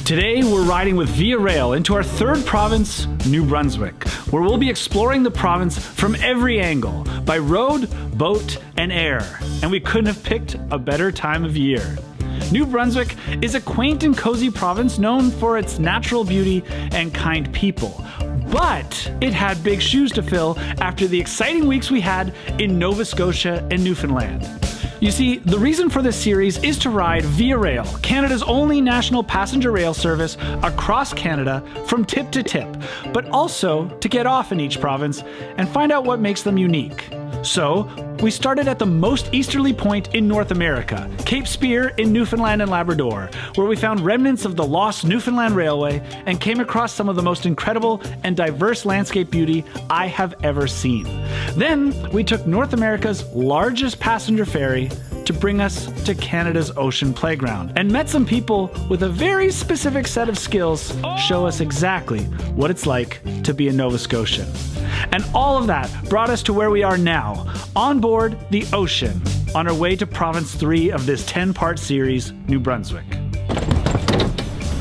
Today, we're riding with Via Rail into our third province, New Brunswick, where we'll be exploring the province from every angle, by road, boat, and air. And we couldn't have picked a better time of year. New Brunswick is a quaint and cozy province known for its natural beauty and kind people. But it had big shoes to fill after the exciting weeks we had in Nova Scotia and Newfoundland. You see, the reason for this series is to ride Via Rail, Canada's only national passenger rail service across Canada from tip to tip, but also to get off in each province and find out what makes them unique. So, we started at the most easterly point in North America, Cape Spear in Newfoundland and Labrador, where we found remnants of the lost Newfoundland Railway and came across some of the most incredible and diverse landscape beauty I have ever seen. Then, we took North America's largest passenger ferry to bring us to Canada's ocean playground, and met some people with a very specific set of skills show us exactly what it's like to be a Nova Scotian. And all of that brought us to where we are now, on board the ocean, on our way to Province 3 of this 10-part series, New Brunswick.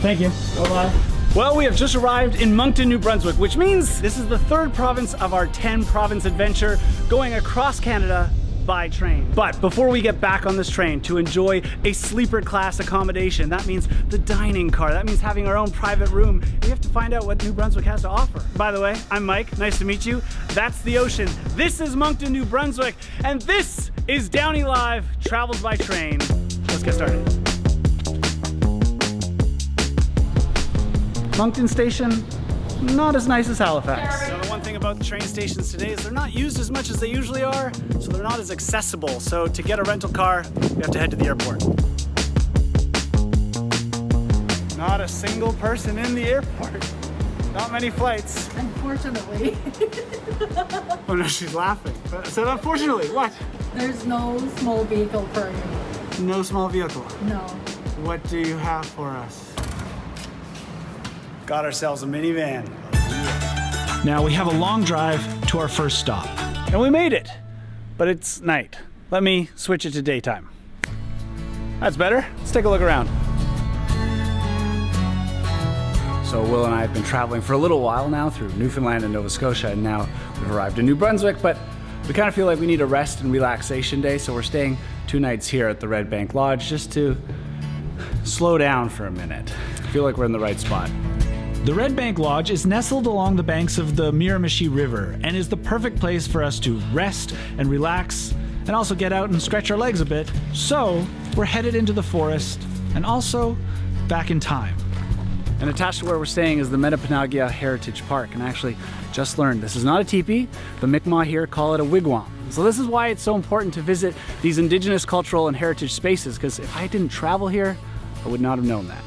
Thank you. Bye-bye. Well, we have just arrived in Moncton, New Brunswick, which means this is the third province of our 10-province adventure, going across Canada by train. But before we get back on this train to enjoy a sleeper class accommodation, that means the dining car, that means having our own private room, we have to find out what New Brunswick has to offer. By the way, I'm Mike, nice to meet you. That's the ocean. This is Moncton, New Brunswick, and this is DownieLive Travels by Train. Let's get started. Moncton Station, not as nice as Halifax. So the one thing about the train stations today is they're not used as much as they usually are, so they're not as accessible. So to get a rental car, you have to head to the airport. Not a single person in the airport. Not many flights. Unfortunately. Oh no, she's laughing. So unfortunately, what? There's no small vehicle for you. No small vehicle. No. What do you have for us? Got ourselves a minivan. Now we have a long drive to our first stop. And we made it, but it's night. Let me switch it to daytime. That's better. Let's take a look around. So Will and I have been traveling for a little while now through Newfoundland and Nova Scotia, and now we've arrived in New Brunswick, but we kind of feel like we need a rest and relaxation day, so we're staying 2 nights here at the Red Bank Lodge just to slow down for a minute. I feel like we're in the right spot. The Red Bank Lodge is nestled along the banks of the Miramichi River and is the perfect place for us to rest and relax and also get out and stretch our legs a bit. So we're headed into the forest and also back in time. And attached to where we're staying is the Metepenagiag Heritage Park, and I actually just learned this is not a teepee. The Mi'kmaq here call it a wigwam. So this is why it's so important to visit these indigenous cultural and heritage spaces, because if I didn't travel here, I would not have known that.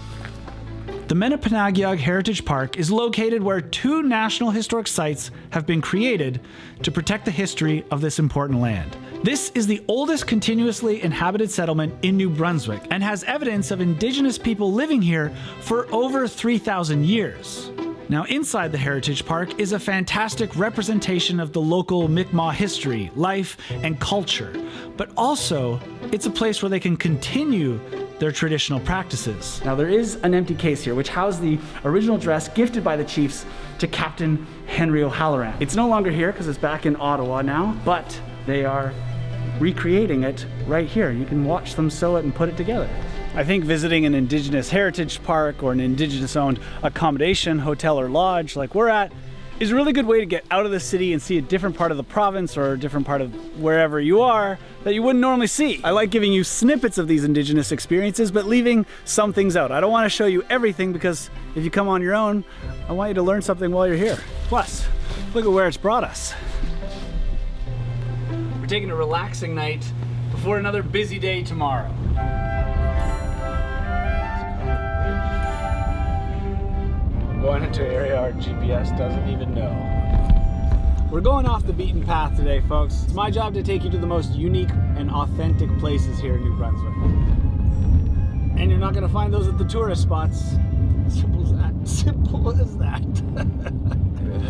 The Metepenagiag Heritage Park is located where 2 national historic sites have been created to protect the history of this important land. This is the oldest continuously inhabited settlement in New Brunswick and has evidence of indigenous people living here for over 3,000 years. Now, inside the Heritage Park is a fantastic representation of the local Mi'kmaq history, life, and culture. But also, it's a place where they can continue their traditional practices. Now, there is an empty case here which housed the original dress gifted by the chiefs to Captain Henry O'Halloran. It's no longer here because it's back in Ottawa now, but they are recreating it right here. You can watch them sew it and put it together. I think visiting an Indigenous heritage park or an Indigenous-owned accommodation, hotel or lodge like we're at is a really good way to get out of the city and see a different part of the province or a different part of wherever you are that you wouldn't normally see. I like giving you snippets of these Indigenous experiences, but leaving some things out. I don't want to show you everything because if you come on your own, I want you to learn something while you're here. Plus, look at where it's brought us. We're taking a relaxing night before another busy day tomorrow. Going into an area our GPS doesn't even know. We're going off the beaten path today, folks. It's my job to take you to the most unique and authentic places here in New Brunswick. And you're not gonna find those at the tourist spots. Simple as that. Simple as that.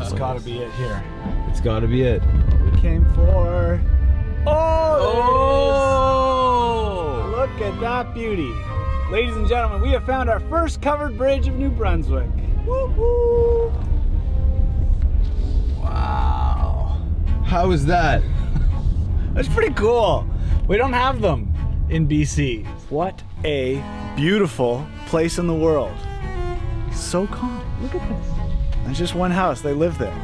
It's gotta be it here. It's gotta be it. What we came for. Oh! Oh! Look at that beauty. Ladies and gentlemen, we have found our first covered bridge of New Brunswick. Woo-hoo. Wow. How is that? That's pretty cool. We don't have them in BC. What a beautiful place in the world. So calm. Look at this. There's just one house. They live there.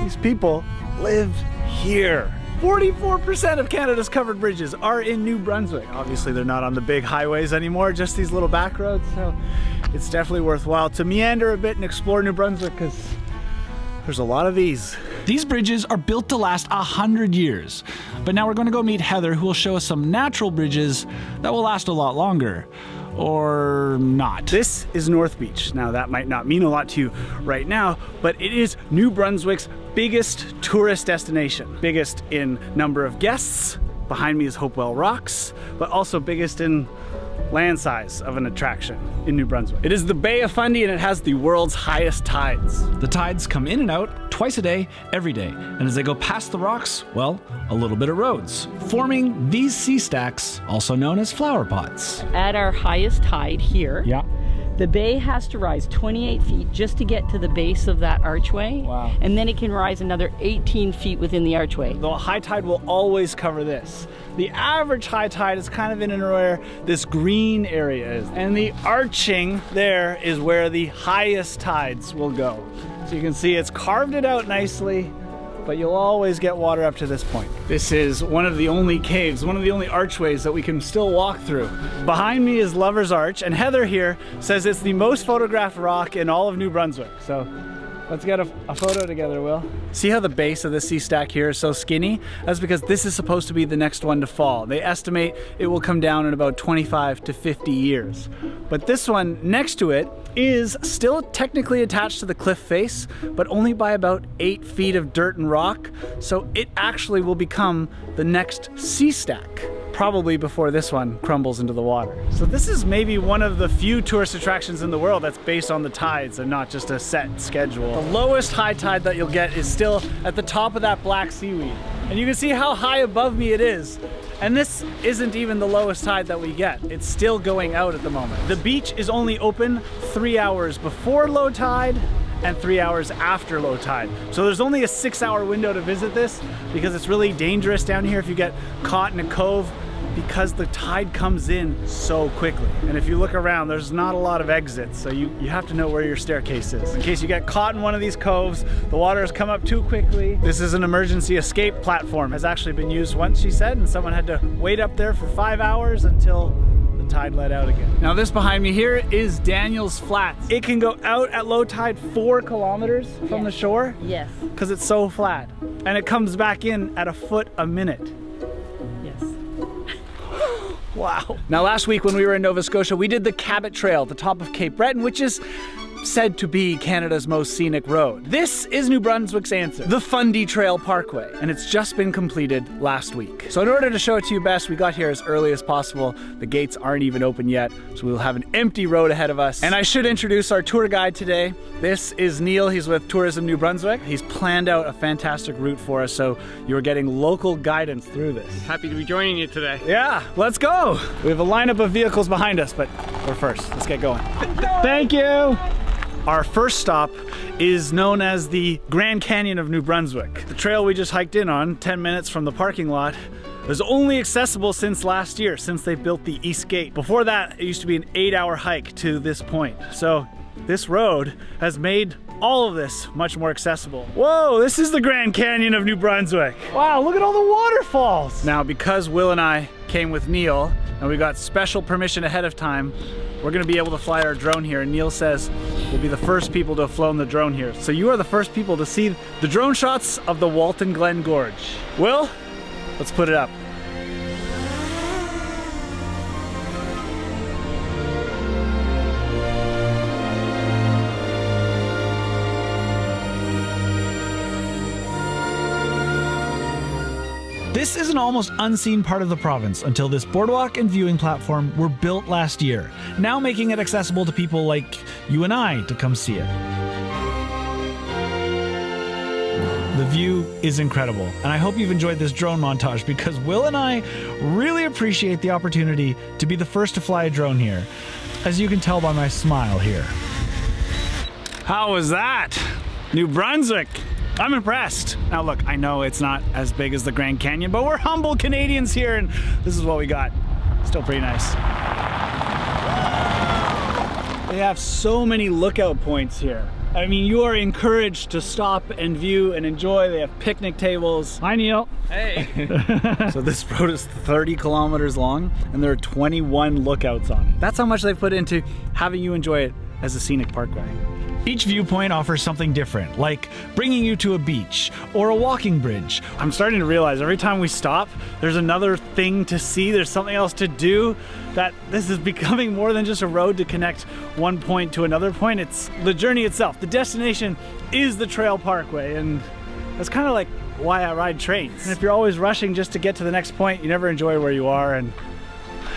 These people lived here. 44% of Canada's covered bridges are in New Brunswick. Obviously, they're not on the big highways anymore, just these little back roads. So it's definitely worthwhile to meander a bit and explore New Brunswick because there's a lot of these. These bridges are built to last 100 years. But now we're going to go meet Heather, who will show us some natural bridges that will last a lot longer. Or not. This is North Beach. Now that might not mean a lot to you right now, but it is New Brunswick's biggest tourist destination. Biggest in number of guests. Behind me is Hopewell Rocks, but also biggest in land size of an attraction in New Brunswick. It is the Bay of Fundy and it has the world's highest tides. The tides come in and out twice a day, every day. And as they go past the rocks, well, a little bit of roads, forming these sea stacks, also known as flower pots. At our highest tide here, Yeah. the bay has to rise 28 feet just to get to the base of that archway. Wow. And then it can rise another 18 feet within the archway. The high tide will always cover this. The average high tide is kind of in and where this green area is. And the arching there is where the highest tides will go. So you can see it's carved it out nicely, but you'll always get water up to this point. This is one of the only caves, one of the only archways that we can still walk through. Behind me is Lover's Arch, and Heather here says it's the most photographed rock in all of New Brunswick. So let's get a photo together, Will. See how the base of the sea stack here is so skinny? That's because this is supposed to be the next one to fall. They estimate it will come down in about 25 to 50 years. But this one next to it is still technically attached to the cliff face, but only by about 8 feet of dirt and rock. So it actually will become the next sea stack, probably before this one crumbles into the water. So this is maybe one of the few tourist attractions in the world that's based on the tides and not just a set schedule. The lowest high tide that you'll get is still at the top of that black seaweed. And you can see how high above me it is. And this isn't even the lowest tide that we get. It's still going out at the moment. The beach is only open 3 hours before low tide and 3 hours after low tide. So there's only a 6-hour window to visit this because it's really dangerous down here if you get caught in a cove because the tide comes in so quickly. And if you look around, there's not a lot of exits, so you have to know where your staircase is. In case you get caught in one of these coves, the water has come up too quickly. This is an emergency escape platform. Has actually been used once, she said, and someone had to wait up there for 5 hours until the tide let out again. Now this behind me here is Daniel's Flats. It can go out at low tide 4 kilometers from the shore. Yes. Because it's so flat. And it comes back in at a foot a minute. Yes. Wow. Now last week when we were in Nova Scotia, we did the Cabot Trail at the top of Cape Breton, which is said to be Canada's most scenic road. This is New Brunswick's answer, the Fundy Trail Parkway, and it's just been completed last week. So in order to show it to you best, we got here as early as possible. The gates aren't even open yet, so we'll have an empty road ahead of us. And I should introduce our tour guide today. This is Neil, he's with Tourism New Brunswick. He's planned out a fantastic route for us, so you're getting local guidance through this. Happy to be joining you today. Yeah, let's go. We have a lineup of vehicles behind us, but we're first. Let's get going. Thank you. Our first stop is known as the Grand Canyon of New Brunswick. The trail we just hiked in on, 10 minutes from the parking lot, was only accessible since last year, since they built the East Gate. Before that, it used to be an 8-hour hike to this point. So this road has made all of this much more accessible. Whoa, this is the Grand Canyon of New Brunswick. Wow, look at all the waterfalls. Now, because Will and I came with Neil, and we got special permission ahead of time, we're gonna be able to fly our drone here, and Neil says we'll be the first people to have flown the drone here. So you are the first people to see the drone shots of the Walton Glen Gorge. Will, let's put it up. This is an almost unseen part of the province until this boardwalk and viewing platform were built last year, now making it accessible to people like you and I to come see it. The view is incredible, and I hope you've enjoyed this drone montage because Will and I really appreciate the opportunity to be the first to fly a drone here, as you can tell by my smile here. How was that? New Brunswick. I'm impressed. Now look, I know it's not as big as the Grand Canyon, but we're humble Canadians here, and this is what we got. Still pretty nice. They have so many lookout points here. I mean, you are encouraged to stop and view and enjoy. They have picnic tables. Hi, Neil. Hey. So this road is 30 kilometers long, and there are 21 lookouts on it. That's how much they've put into having you enjoy it as a scenic parkway. Each viewpoint offers something different, like bringing you to a beach or a walking bridge. I'm starting to realize every time we stop, there's another thing to see, there's something else to do, that this is becoming more than just a road to connect one point to another point. It's the journey itself. The destination is the trail parkway, and that's kind of like why I ride trains. And if you're always rushing just to get to the next point, you never enjoy where you are, and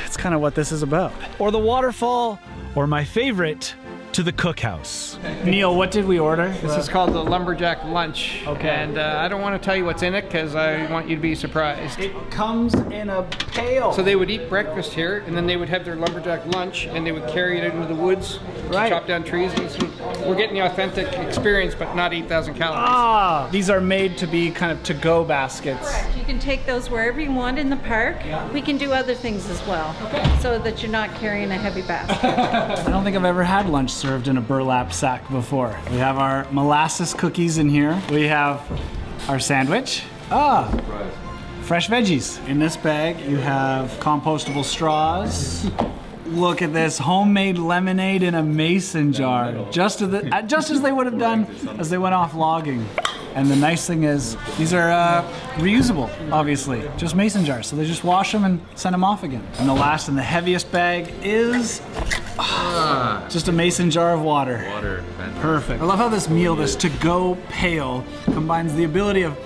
it's kind of what this is about. Or the waterfall, or my favorite, to the cookhouse. Neil, what did we order? This is called the Lumberjack Lunch. Okay. And I don't want to tell you what's in it because I want you to be surprised. It comes in a pail. So they would eat breakfast here, and then they would have their lumberjack lunch, and they would carry it into the woods, Right. chop down trees. We're getting the authentic experience, but not 8,000 calories. Ah, these are made to be kind of to-go baskets. Correct. You can take those wherever you want in the park. We can do other things as well, so that you're not carrying a heavy basket. I don't think I've ever had lunch served in a burlap sack before. We have our molasses cookies in here. We have our sandwich. Fresh veggies. In this bag, you have compostable straws. Look at this, homemade lemonade in a mason jar. Just as they would have done as they went off logging. And the nice thing is, these are reusable, obviously. Just mason jars, so they just wash them and send them off again. And the last and the heaviest bag is just a mason jar of water. Perfect. I love how this meal, this to-go pail, combines the ability of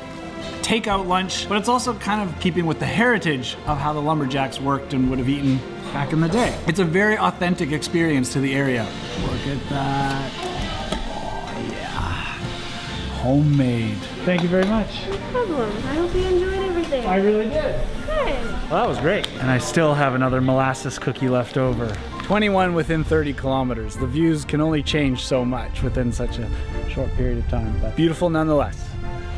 takeout lunch, but it's also kind of keeping with the heritage of how the lumberjacks worked and would have eaten back in the day. It's a very authentic experience to the area. Look at that. Oh yeah. Homemade. Thank you very much. No problem. I hope you enjoyed everything. I really did. Good. Well, that was great. And I still have another molasses cookie left over. 21 within 30 kilometers. The views can only change so much within such a short period of time, but beautiful nonetheless.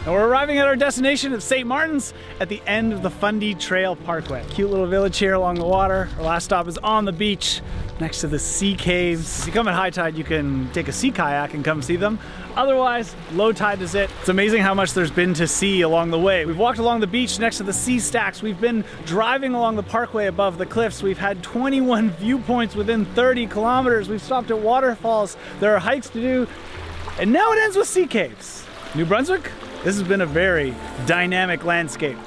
And we're arriving at our destination of St. Martin's at the end of the Fundy Trail Parkway. Cute little village here along the water. Our last stop is on the beach next to the sea caves. If you come at high tide, you can take a sea kayak and come see them. Otherwise, low tide is it. It's amazing how much there's been to see along the way. We've walked along the beach next to the sea stacks. We've been driving along the parkway above the cliffs. We've had 21 viewpoints within 30 kilometers. We've stopped at waterfalls. There are hikes to do. And now it ends with sea caves. New Brunswick? This has been a very dynamic landscape.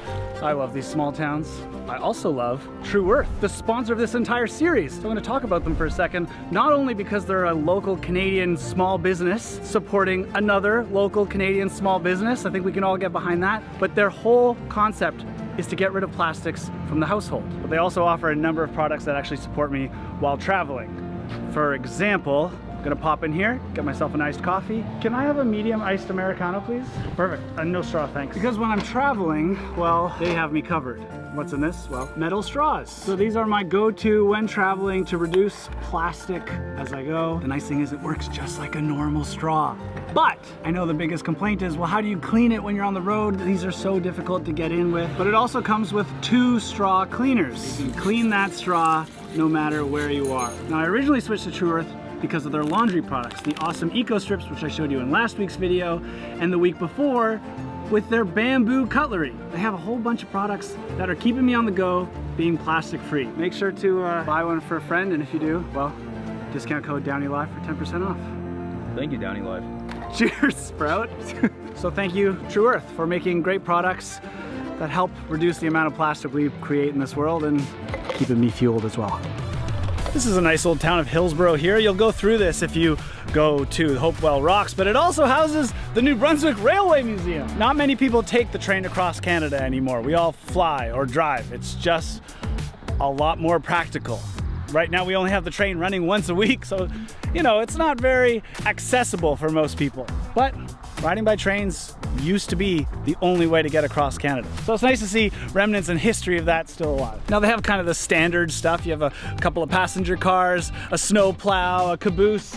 I love these small towns. I also love Tru Earth, the sponsor of this entire series. So I'm going to talk about them for a second, not only because they're a local Canadian small business supporting another local Canadian small business, I think we can all get behind that, but their whole concept is to get rid of plastics from the household. But they also offer a number of products that actually support me while traveling. For example, I'm gonna pop in here, get myself an iced coffee. Can I have a medium iced Americano, please? Perfect, and no straw, thanks. Because when I'm traveling, well, they have me covered. What's in this? Well, metal straws. So these are my go-to when traveling to reduce plastic as I go. The nice thing is it works just like a normal straw. But I know the biggest complaint is, well, how do you clean it when you're on the road? These are so difficult to get in with. But it also comes with 2 straw cleaners. You can clean that straw no matter where you are. Now, I originally switched to Tru Earth because of their laundry products, the awesome eco strips, which I showed you in last week's video, and the week before with their bamboo cutlery. They have a whole bunch of products that are keeping me on the go, being plastic free. Make sure to buy one for a friend, and if you do, well, discount code DownieLive for 10% off. Thank you, DownieLive. Cheers, Sprout. So thank you, Tru Earth, for making great products that help reduce the amount of plastic we create in this world and keeping me fueled as well. This is a nice old town of Hillsborough here. You'll go through this if you go to Hopewell Rocks, but it also houses the New Brunswick Railway Museum. Not many people take the train across Canada anymore. We all fly or drive. It's just a lot more practical. Right now we only have the train running once a week, so you know, it's not very accessible for most people. But riding by trains used to be the only way to get across Canada. So it's nice to see remnants and history of that still alive. Now they have kind of the standard stuff. You have a couple of passenger cars, a snow plow, a caboose,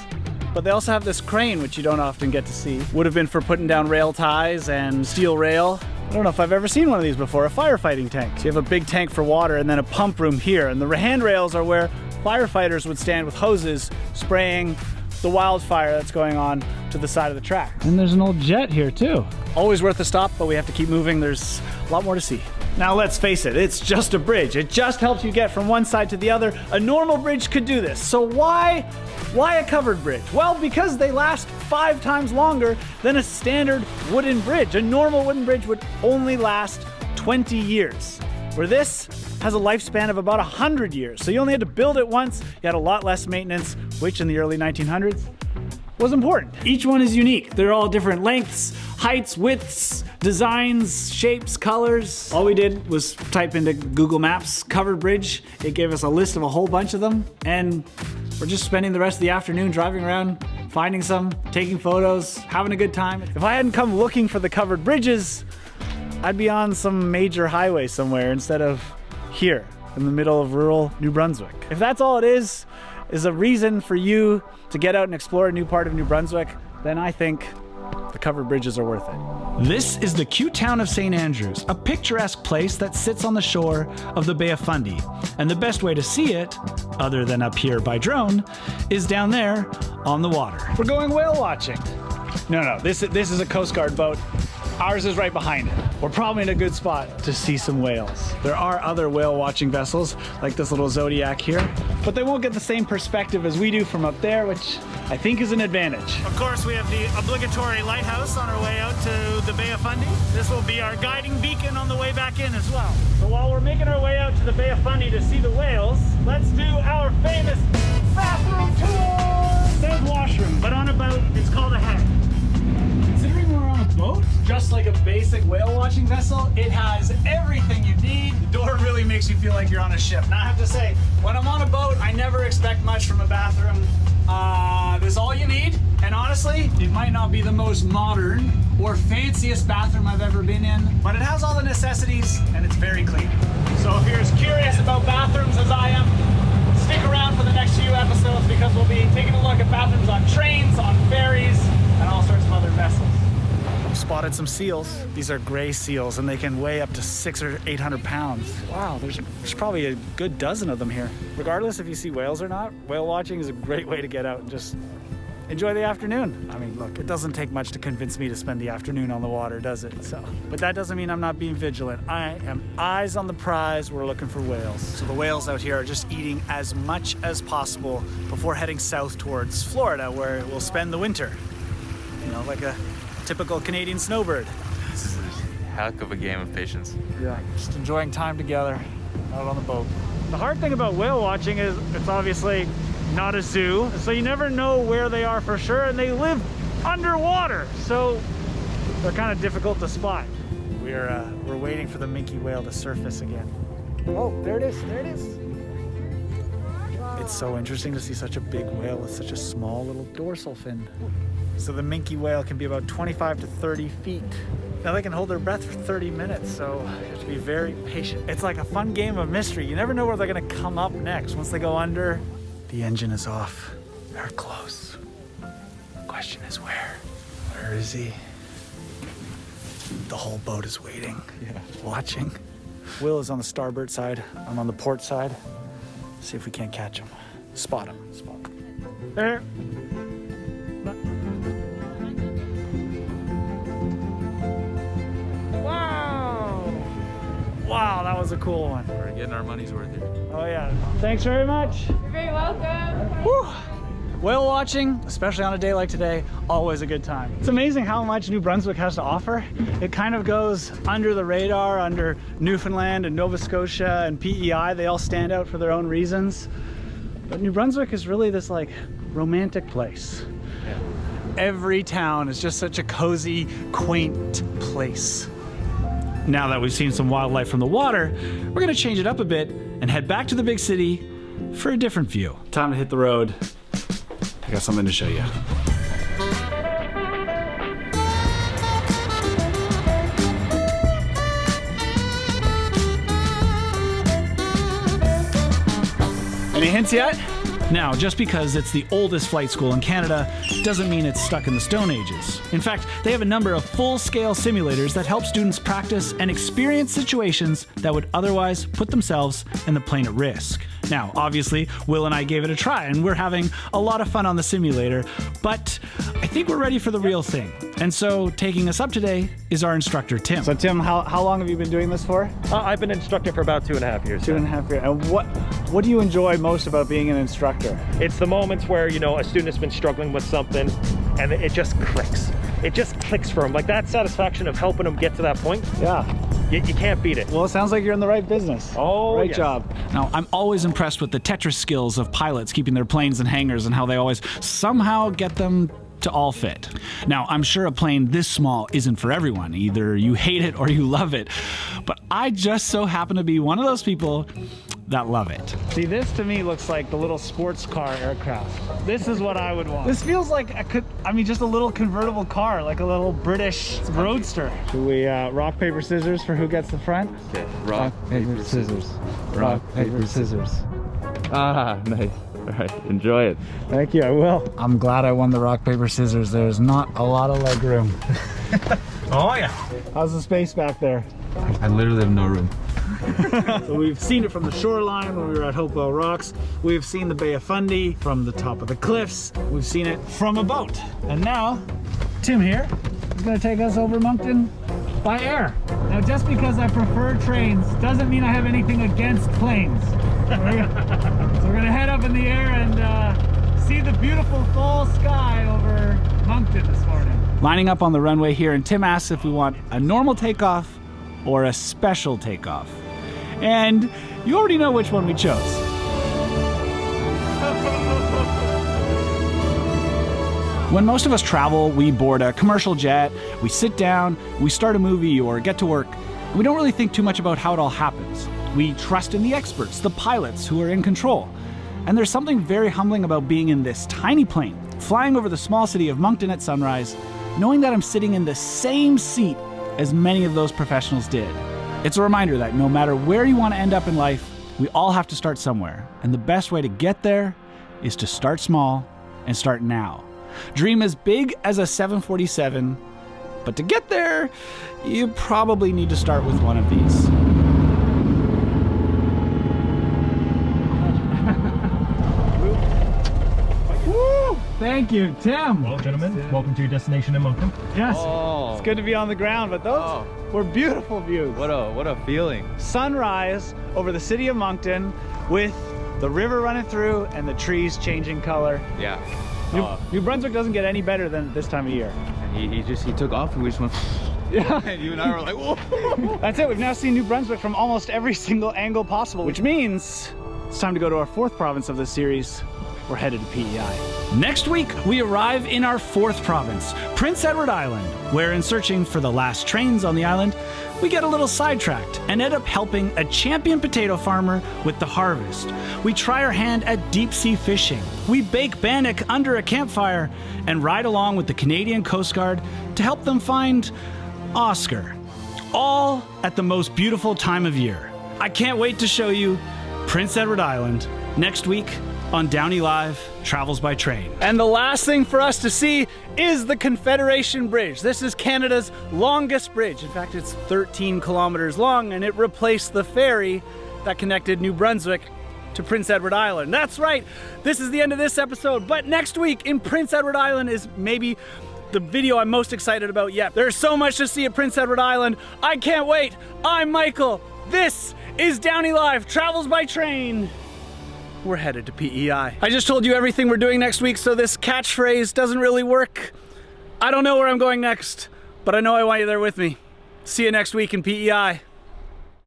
but they also have this crane, which you don't often get to see. Would have been for putting down rail ties and steel rail. I don't know if I've ever seen one of these before, a firefighting tank. So you have a big tank for water and then a pump room here. And the handrails are where firefighters would stand with hoses spraying the wildfire that's going on to the side of the track. And there's an old jet here too. Always worth a stop, but we have to keep moving. There's a lot more to see. Now let's face it, it's just a bridge. It just helps you get from one side to the other. A normal bridge could do this. So why a covered bridge? Well, because they last 5 times longer than a standard wooden bridge. A normal wooden bridge would only last 20 years, where this has a lifespan of about 100 years. So you only had to build it once, you had a lot less maintenance, which in the early 1900s was important. Each one is unique. They're all different lengths, heights, widths, designs, shapes, colors. All we did was type into Google Maps, covered bridge. It gave us a list of a whole bunch of them, and we're just spending the rest of the afternoon driving around, finding some, taking photos, having a good time. If I hadn't come looking for the covered bridges, I'd be on some major highway somewhere instead of here in the middle of rural New Brunswick. If that's all it is a reason for you to get out and explore a new part of New Brunswick, then I think the covered bridges are worth it. This is the cute town of St. Andrews, a picturesque place that sits on the shore of the Bay of Fundy. And the best way to see it, other than up here by drone, is down there on the water. We're going whale watching. No, this is a Coast Guard boat. Ours is right behind it. We're probably in a good spot to see some whales. There are other whale watching vessels, like this little Zodiac here, but they won't get the same perspective as we do from up there, which I think is an advantage. Of course, we have the obligatory lighthouse on our way out to the Bay of Fundy. This will be our guiding beacon on the way back in as well. So while we're making our way out to the Bay of Fundy to see the whales, let's do our famous bathroom tour! There's washroom, but on a boat, it's called a head. Considering we're on a boat, just like a basic whale watching vessel, it has everything you need. The door really makes you feel like you're on a ship. Now I have to say, when I'm on a boat, I never expect much from a bathroom. This is all you need, and honestly, it might not be the most modern or fanciest bathroom I've ever been in, but it has all the necessities, and it's very clean. So if you're as curious about bathrooms as I am, stick around for the next few episodes because we'll be taking a look at bathrooms on trains, on ferries, and all sorts of other vessels. Spotted some seals. These are gray seals and they can weigh up to 600 or 800 pounds. Wow, there's probably a good dozen of them here. Regardless if you see whales or not, whale watching is a great way to get out and just enjoy the afternoon. I mean, look, it doesn't take much to convince me to spend the afternoon on the water, does it? But that doesn't mean I'm not being vigilant. I am eyes on the prize. We're looking for whales. So the whales out here are just eating as much as possible before heading south towards Florida, where we'll spend the winter. You know, like a typical Canadian snowbird. This is a heck of a game of patience. Yeah, just enjoying time together out on the boat. The hard thing about whale watching is it's obviously not a zoo, so you never know where they are for sure, and they live underwater, so they're kind of difficult to spot. We're waiting for the minke whale to surface again. Oh, there it is, there it is. It's so interesting to see such a big whale with such a small little dorsal fin. So the minke whale can be about 25 to 30 feet. Now they can hold their breath for 30 minutes, so you have to be very patient. It's like a fun game of mystery. You never know where they're gonna come up next. Once they go under, the engine is off. They're close. The question is where? Where is he? The whole boat is waiting, watching. Will is on the starboard side. I'm on the port side. See if we can't catch him. Spot him. Spot him. There. Wow, that was a cool one. We're getting our money's worth here. Oh yeah. Thanks very much. You're very welcome. Whew. Whale watching, especially on a day like today, always a good time. It's amazing how much New Brunswick has to offer. It kind of goes under the radar, under Newfoundland and Nova Scotia and PEI. They all stand out for their own reasons. But New Brunswick is really this like romantic place. Yeah. Every town is just such a cozy, quaint place. Now that we've seen some wildlife from the water, we're gonna change it up a bit and head back to the big city for a different view. Time to hit the road. I got something to show you. Any hints yet? Now, just because it's the oldest flight school in Canada doesn't mean it's stuck in the Stone Ages. In fact, they have a number of full-scale simulators that help students practice and experience situations that would otherwise put themselves and the plane at risk. Now, obviously, Will and I gave it a try, and we're having a lot of fun on the simulator, but I think we're ready for the real thing. And so, taking us up today is our instructor, Tim. So Tim, how long have you been doing this for? I've been instructing for about 2.5 years. 2.5 years. And what do you enjoy most about being an instructor? It's the moments where, you know, a student has been struggling with something and it just clicks. It just clicks for them. Like that satisfaction of helping them get to that point. Yeah. You can't beat it. Well, it sounds like you're in the right business. Oh, right yes. job. Now, I'm always impressed with the Tetris skills of pilots keeping their planes in hangars and how they always somehow get them to all fit. Now, I'm sure a plane this small isn't for everyone. Either you hate it or you love it. But I just so happen to be one of those people that love it. See, this to me looks like the little sports car aircraft. This is what I would want. This feels like just a little convertible car, like a little British roadster. Should we rock, paper, scissors for who gets the front? Okay, rock, paper, scissors. Rock, paper, scissors. Ah, nice. All right, enjoy it. Thank you, I will. I'm glad I won the rock, paper, scissors. There's not a lot of leg room. Oh yeah. How's the space back there? I literally have no room. So we've seen it from the shoreline when we were at Hopewell Rocks. We've seen the Bay of Fundy from the top of the cliffs. We've seen it from a boat. And now, Tim here is gonna take us over Moncton by air. Now, just because I prefer trains doesn't mean I have anything against planes. So we're gonna head up in the air and see the beautiful fall sky over Moncton this morning. Lining up on the runway here, and Tim asks if we want a normal takeoff or a special takeoff. And you already know which one we chose. When most of us travel, we board a commercial jet, we sit down, we start a movie or get to work. We don't really think too much about how it all happens. We trust in the experts, the pilots who are in control. And there's something very humbling about being in this tiny plane, flying over the small city of Moncton at sunrise, knowing that I'm sitting in the same seat as many of those professionals did. It's a reminder that no matter where you want to end up in life, we all have to start somewhere. And the best way to get there is to start small and start now. Dream as big as a 747, but to get there, you probably need to start with one of these. Woo! Thank you, Tim. Well, gentlemen, welcome to your destination in Moncton. Yes, it's good to be on the ground, but those were beautiful views. What a feeling. Sunrise over the city of Moncton with the river running through and the trees changing color. Yeah. New Brunswick doesn't get any better than this time of year. And he took off and we just went. Yeah. And you and I were like, whoa. That's it. We've now seen New Brunswick from almost every single angle possible, which means it's time to go to our fourth province of this series. We're headed to PEI. Next week, we arrive in our fourth province, Prince Edward Island, where in searching for the last trains on the island, we get a little sidetracked and end up helping a champion potato farmer with the harvest. We try our hand at deep sea fishing. We bake bannock under a campfire and ride along with the Canadian Coast Guard to help them find Oscar. All at the most beautiful time of year. I can't wait to show you Prince Edward Island next week on DownieLive Travels by Train. And the last thing for us to see is the Confederation Bridge. This is Canada's longest bridge. In fact, it's 13 kilometers long, and it replaced the ferry that connected New Brunswick to Prince Edward Island. That's right, this is the end of this episode, but next week in Prince Edward Island is maybe the video I'm most excited about yet. There's so much to see at Prince Edward Island. I can't wait. I'm Michael. This is DownieLive Travels by Train. We're headed to PEI. I just told you everything we're doing next week, so this catchphrase doesn't really work. I don't know where I'm going next, but I know I want you there with me. See you next week in PEI.